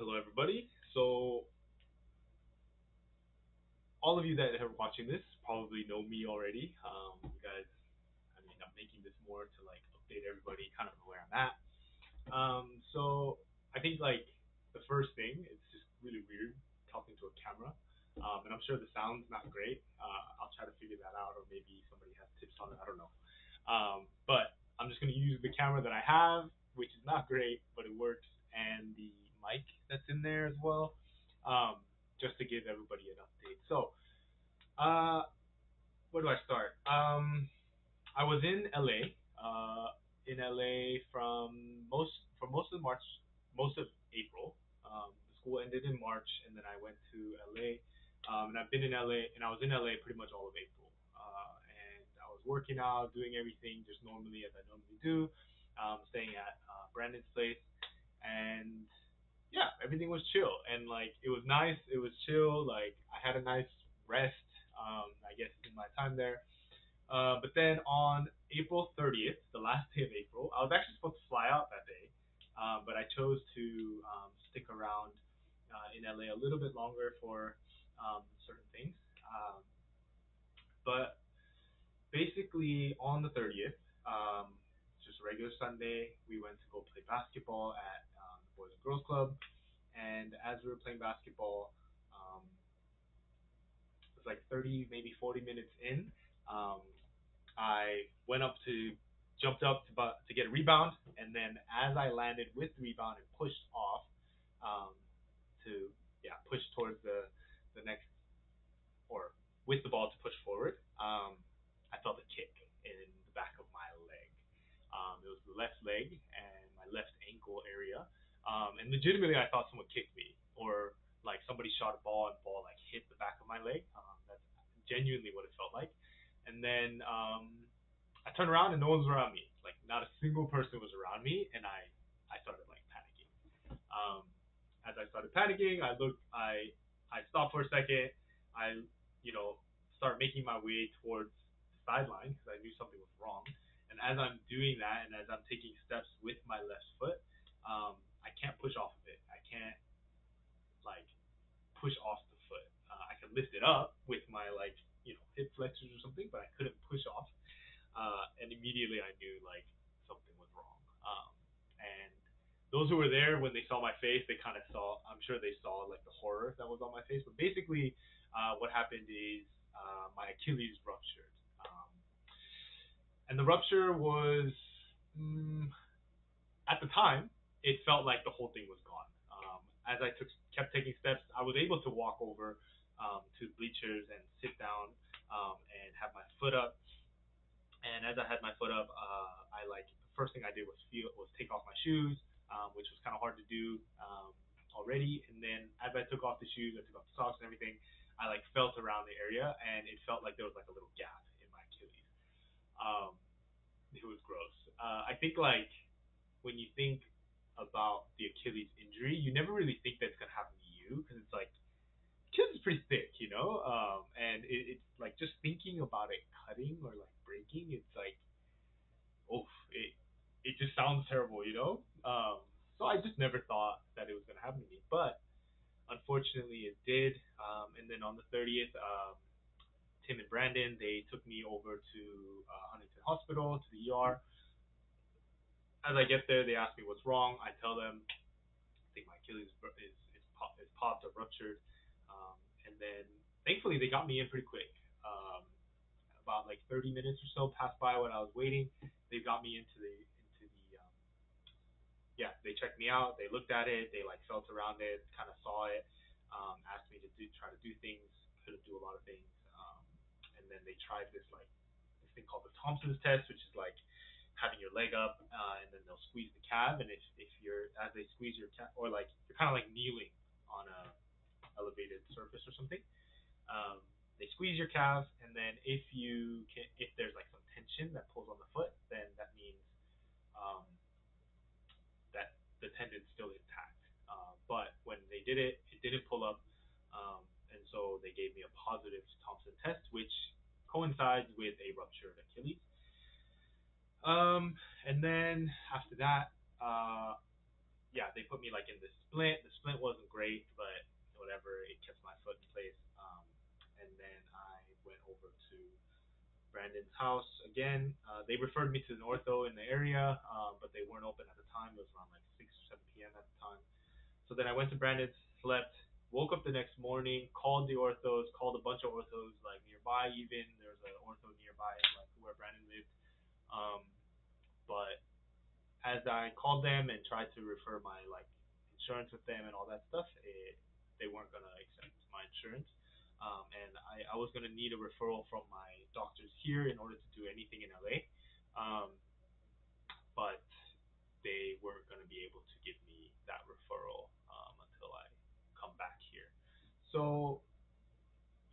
Hello, everybody. So, all of you that are watching this probably know me already. You guys, I'm making this more to like update everybody kind of where I'm at. I think like the first thing, it's just really weird talking to a camera. And I'm sure the sound's not great. I'll try to figure that out, or maybe somebody has tips on it. I don't know. But I'm just going to use the camera that I have, which is not great, but it works, and the mic that's in there as well, just to give everybody an update. Uh, where do I start? I was in LA for most of March, most of April. The school ended in March, and then I went to LA. And I've been in LA, and I was in LA pretty much all of April. And I was working out, doing everything just normally as I normally do, staying at Brandon's place, and yeah, everything was chill, and like it was nice. It was chill. Like I had a nice rest. I guess in my time there. But then on April 30th, the last day of April, I was actually supposed to fly out that day, but I chose to stick around in LA a little bit longer for certain things. But basically, on the 30th, just a regular Sunday, we went to go play basketball at the Boys and Girls Club. And as we were playing basketball, it was like 30, maybe 40 minutes in. Um, I went up to, jumped up to get a rebound, and then as I landed with the rebound and pushed off um, to, yeah, push towards the next, or with the ball to push forward, I felt a kick in the back of my leg. It was the left leg and my left ankle area. And legitimately, I thought someone kicked me, or like somebody shot a ball and the ball like hit the back of my leg. That's genuinely what it felt like. And then I turned around and no one was around me. Like not a single person was around me, and I started like panicking. Um, as I started panicking, I stopped for a second. I start making my way towards the sideline because I knew something was wrong. And as I'm doing that, and as I'm taking steps with my left foot, I can't push off of it. I can't like push off the foot. I can lift it up with my like hip flexors or something, but I couldn't push off. And immediately I knew like something was wrong. And those who were there when they saw my face, they kind of saw. I'm sure they saw like the horror that was on my face. But basically, what happened is my Achilles ruptured, and the rupture was at the time it felt like the whole thing was gone. As I kept taking steps, I was able to walk over to bleachers and sit down and have my foot up. And as I had my foot up, I like the first thing I did was take off my shoes, which was kind of hard to do already. And then as I took off the shoes, I took off the socks and everything. I like felt around the area, and it felt like there was like a little gap in my Achilles. Um, it was gross. I think like when you think about the Achilles injury, you never really think that's gonna happen to you because it's like Achilles is pretty thick, and it's like just thinking about it cutting or like breaking, it's like oh, it just sounds terrible, you know. So I just never thought that it was gonna happen to me, but unfortunately it did. And then on the 30th, Tim and Brandon they took me over to Huntington Hospital to the ER. As I get there, they ask me what's wrong. I tell them I think my Achilles is popped or ruptured. And then thankfully they got me in pretty quick. About like 30 minutes or so passed by when I was waiting. They got me into the yeah, they checked me out. They looked at it. They like felt around it, kind of saw it. Asked me to try to do things. Couldn't do a lot of things. And then they tried this thing called the Thompson's test, which is like having your leg up, and then they'll squeeze the calf. And if you're as they squeeze your calf, or like you're kind of like kneeling on a elevated surface or something. Um, they squeeze your calves, and then if there's like some tension that pulls on the foot, then that means um, that the tendon's still intact. But when they did it, it didn't pull up, and so they gave me a positive Thompson test, which coincides with a ruptured Achilles. And then after that, yeah, they put me like in this splint. The splint wasn't great, but whatever, it kept my foot in place. And then I went over to Brandon's house again. They referred me to an ortho in the area, but they weren't open at the time. It was around like 6 or 7 p.m. at the time. So then I went to Brandon's, slept, woke up the next morning, called the orthos, called a bunch of orthos like nearby. Even there was an ortho nearby, like where Brandon lived. Um, but as I called them and tried to refer my like insurance with them and all that stuff, they weren't gonna accept my insurance. And I was gonna need a referral from my doctors here in order to do anything in LA. But they weren't gonna be able to give me that referral until I come back here. So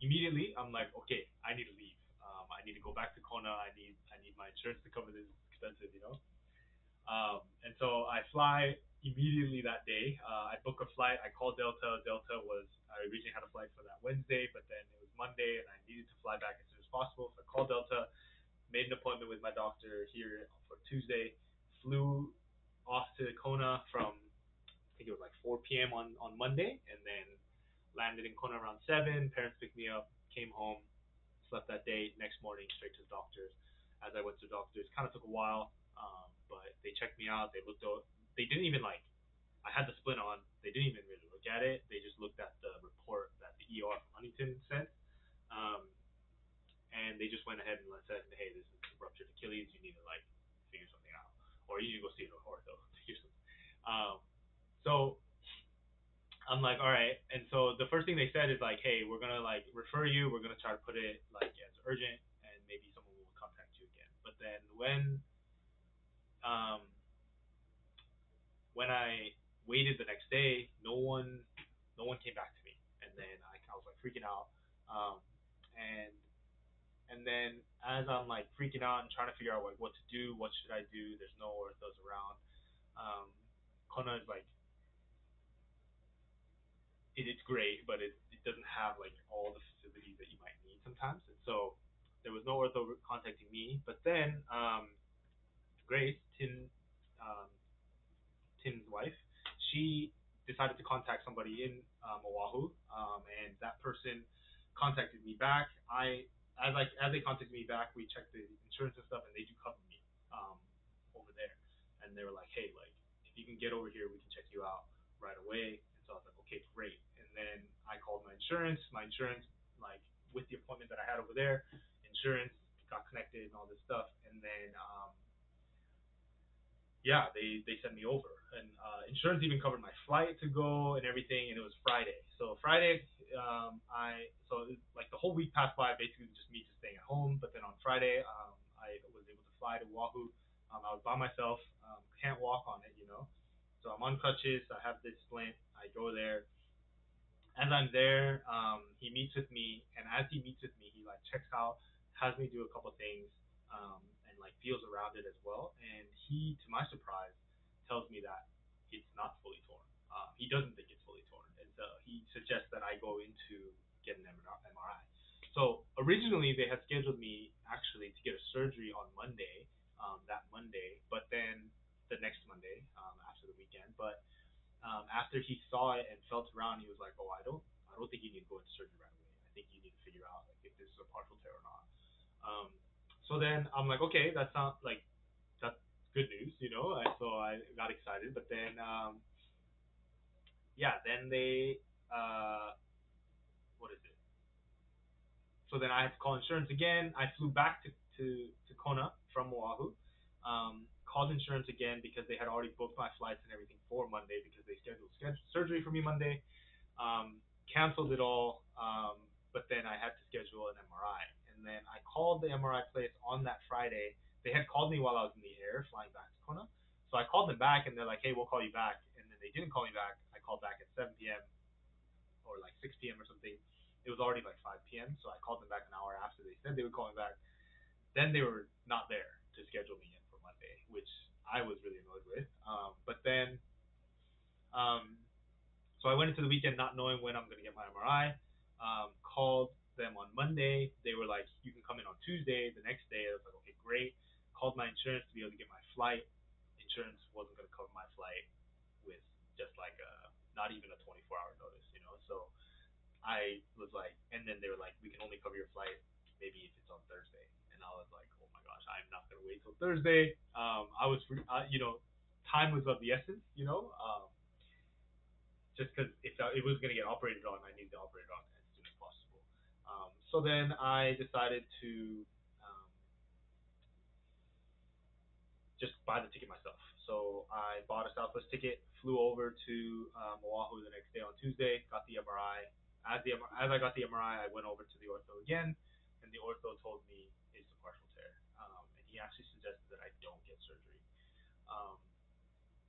immediately I'm like, okay, I need to leave. I need to go back to Kona. I need my insurance to cover this. It's expensive, you know. And so I fly immediately that day. I book a flight. I called Delta. Delta was I originally had a flight for that Wednesday, but then it was Monday, and I needed to fly back as soon as possible. So I called Delta, made an appointment with my doctor here for Tuesday, flew off to Kona from I think it was like 4 p.m. on Monday, and then landed in Kona around 7. Parents picked me up, came home, slept that day. Next morning, straight to the doctors. As I went to the doctors, kind of took a while, but they checked me out. They looked out. They didn't even like. I had the splint on. They didn't even really look at it. They just looked at the report that the ER from Huntington sent, um, and they just went ahead and said, "Hey, this is ruptured Achilles. You need to like figure something out, or you need to go see an ortho." So I'm like, all right. And so the first thing they said is like, hey, we're gonna like refer you. We're gonna try to put it like as urgent, and maybe someone will contact you again. But then um, when I waited the next day, no one came back to me, and then I was like freaking out. Um, and and then as I'm like freaking out and trying to figure out like what to do, what should I do? There's no orthos around. Um, Kona is like it's great, but it doesn't have like all the facilities that you might need sometimes. And so there was no ortho contacting me. But then Grace, um, Tim's wife, she decided to contact somebody in Oahu, and that person contacted me back. As they contacted me back, we checked the insurance and stuff, and they do cover me um, over there. And they were like, hey, like if you can get over here, we can check you out right away. And so I was like, okay, great. And then I called my insurance. My insurance, like with the appointment that I had over there, insurance got connected and all this stuff. And then yeah, they sent me over, and insurance even covered my flight to go and everything, and it was Friday. So Friday, like the whole week passed by, basically just me just staying at home. But then on Friday, I was able to fly to Oahu. I was by myself, can't walk on it, you know. So I'm on crutches. I have this splint. I go there, as I'm there, he meets with me, and as he meets with me, he like checks out, has me do a couple things, and like feels around it as well. And he, to my surprise, tells me that it's not fully torn. He doesn't think it's fully torn, and so he suggests that I go into get an MRI. So originally they had scheduled me actually to get a surgery on Monday, that Monday, but then the next Monday after the weekend, but after he saw it and felt around, he was like, "Oh, I don't think you need to go into surgery right away. I think you need to figure out like if this is a partial tear or not." Um, so then I'm like, "Okay, that sounds like that's good news, you know." So I got excited, but then yeah, then they what is it? So then I had to call insurance again. I flew back to Kona from Oahu. Called insurance again because they had already booked my flights and everything for Monday because they scheduled surgery for me Monday. Canceled it all, but then I had to schedule an MRI. And then I called the MRI place on that Friday. They had called me while I was in the air flying back to Kona. So I called them back and they're like, hey, we'll call you back. And then they didn't call me back. I called back at 7 p.m. or like 6 p.m. or something. It was already like 5 p.m. So I called them back an hour after they said they would call me back. Then they were not there to schedule me in for Monday, which I was really annoyed with. But then um, so I went into the weekend not knowing when I'm going to get my MRI. Called them on Monday. They were like, you can come in on Tuesday. The next day, I was like, okay, great. Called my insurance to be able to get my flight. Insurance wasn't going to cover my flight with just like not even a 24-hour notice, you know. So I was like, and then they were like, we can only cover your flight maybe if it's on Thursday, and I was like, oh my gosh, I'm not gonna wait till Thursday. I was free, you know, time was of the essence, you know. Just because if it was gonna get operated on, I needed to operate on as soon as possible. So then I decided to um, just buy the ticket myself. So I bought a Southwest ticket, flew over to Oahu the next day on Tuesday, got the MRI. As I got the MRI, I went over to the ortho again, and the ortho told me it's a partial tear, and he actually suggested that I don't get surgery. Um,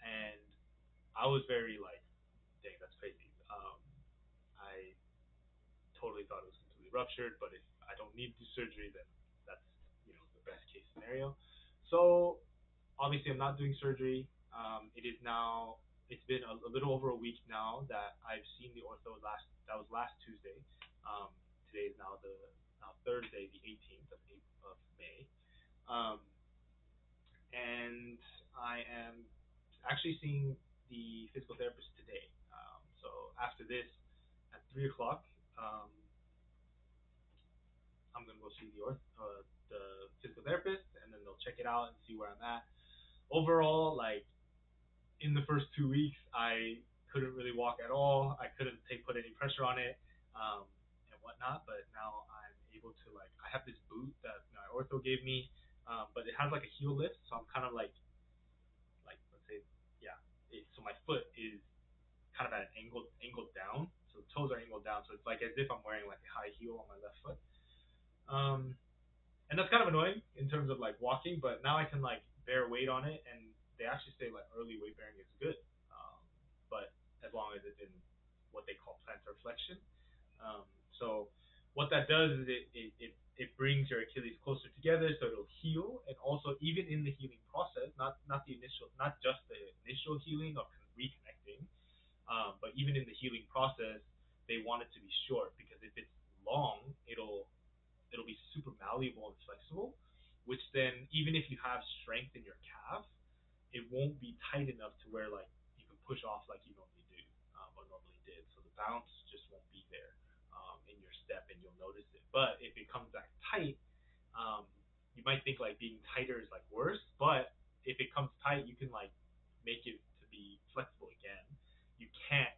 and I was very like, dang, that's crazy. I totally thought it was completely ruptured, but if I don't need to do surgery, then that's the best case scenario. So obviously I'm not doing surgery. It is now. It's been a little over a week now that I've seen the ortho last. That was last Tuesday. Um, Today is now the Thursday, the 18th of May, um, and I am actually seeing the physical therapist today. So after this, at 3 o'clock, um, I'm gonna go see the physical therapist, and then they'll check it out and see where I'm at. Overall, like in the first 2 weeks, I couldn't really walk at all. I couldn't put any pressure on it, um, and whatnot. But now I'm able to like. I have this boot that my ortho gave me, but it has like a heel lift, so I'm kind of like let's say yeah. So my foot is kind of at an angled down. So the toes are angled down, so it's like as if I'm wearing like a high heel on my left foot. Um, and that's kind of annoying in terms of like walking. But now I can like bear weight on it, and they actually say like early weight bearing is good, but as long as it's in what they call plantar flexion. Um, so what that does is it brings your Achilles closer together, so it'll heal, and also even in the healing process, not just the initial healing of reconnecting, but even in the healing process, they want it to be short because if it's long, it'll be super malleable and flexible, which then even if you have strength in your calf, it won't be tight enough to where like you can push off like you normally do, or normally did. So the bounce just won't be there in your step, and you'll notice it. But if it comes back tight, um, you might think like being tighter is like worse, but if it comes tight, you can like make it to be flexible again. You can't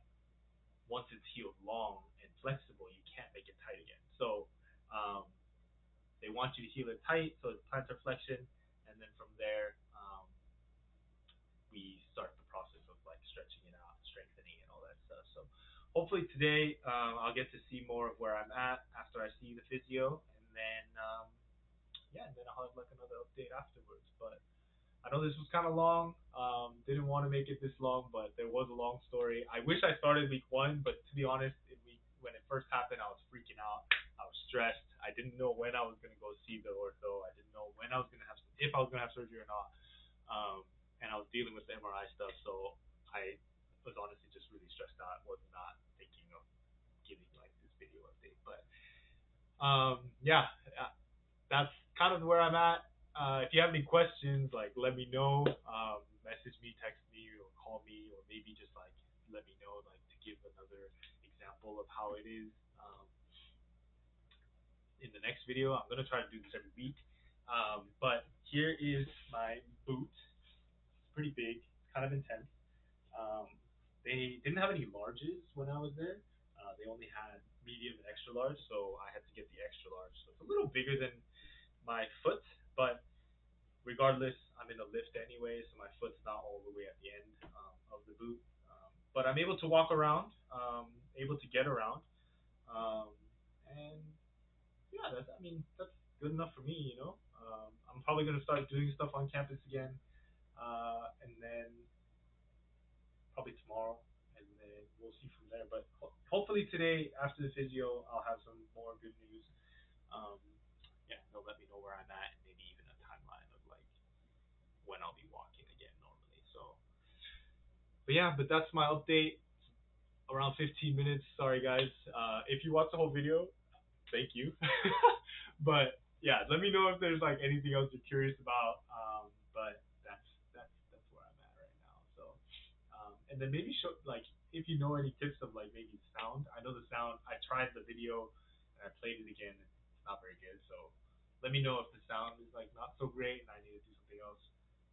once it's healed long and flexible, you can't make it tight again. So um, they want you to heal it tight, so it's plantar flexion, and then from there we start the process of like stretching it out, strengthening and all that stuff. So hopefully today I'll get to see more of where I'm at after I see the physio, and then yeah, and then I'll have like another update afterwards. But I know this was kind of long. Didn't want to make it this long, but there was a long story. I wish I started week 1, but to be honest, when it first happened, I was freaking out. I was stressed. I didn't know when I was gonna go see the ortho. I didn't know when I was gonna have if I was gonna have surgery or not. Um, and I was dealing with the MRI stuff, so I was honestly just really stressed out. Was not thinking of giving like this video update, but yeah, that's kind of where I'm at. If you have any questions, like let me know. Message me, text me, or call me, or maybe just like let me know, like to give another example of how it is in the next video. I'm gonna try to do this every week. But here is my boot. It's pretty big. It's kind of intense. Um, they didn't have any larges when I was there. They only had medium and extra large, so I had to get the extra large. So it's a little bigger than my foot, but regardless, I'm in a lift anyway, so my foot's not all the way at the end of the boot. But I'm able to walk around, able to get around, um, and yeah, that's good enough for me, you know. I'm probably gonna start doing stuff on campus again, and then probably tomorrow, and then we'll see from there. But hopefully today, after the physio, I'll have some more good news. Um, yeah, they'll let me know where I'm at, and maybe even a timeline of like when I'll be walking again normally. So, but yeah, but that's my update. Around 15 minutes. Sorry guys. If you watch the whole video, thank you. But yeah, let me know if there's like anything else you're curious about. But that's where I'm at right now. So, and then maybe show like if you know any tips of like maybe sound. I know the sound. I tried the video and I played it again. And it's not very good. So let me know if the sound is like not so great and I need to do something else.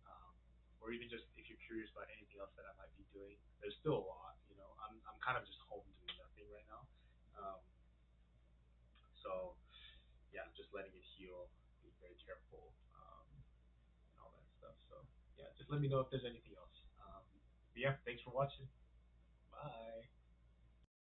Um, or even just if you're curious about anything else that I might be doing. There's still a lot. I'm kind of just home doing nothing right now. Um, so yeah, just letting it heal, being very careful, and all that stuff. So yeah, just let me know if there's anything else. But yeah, thanks for watching. Bye.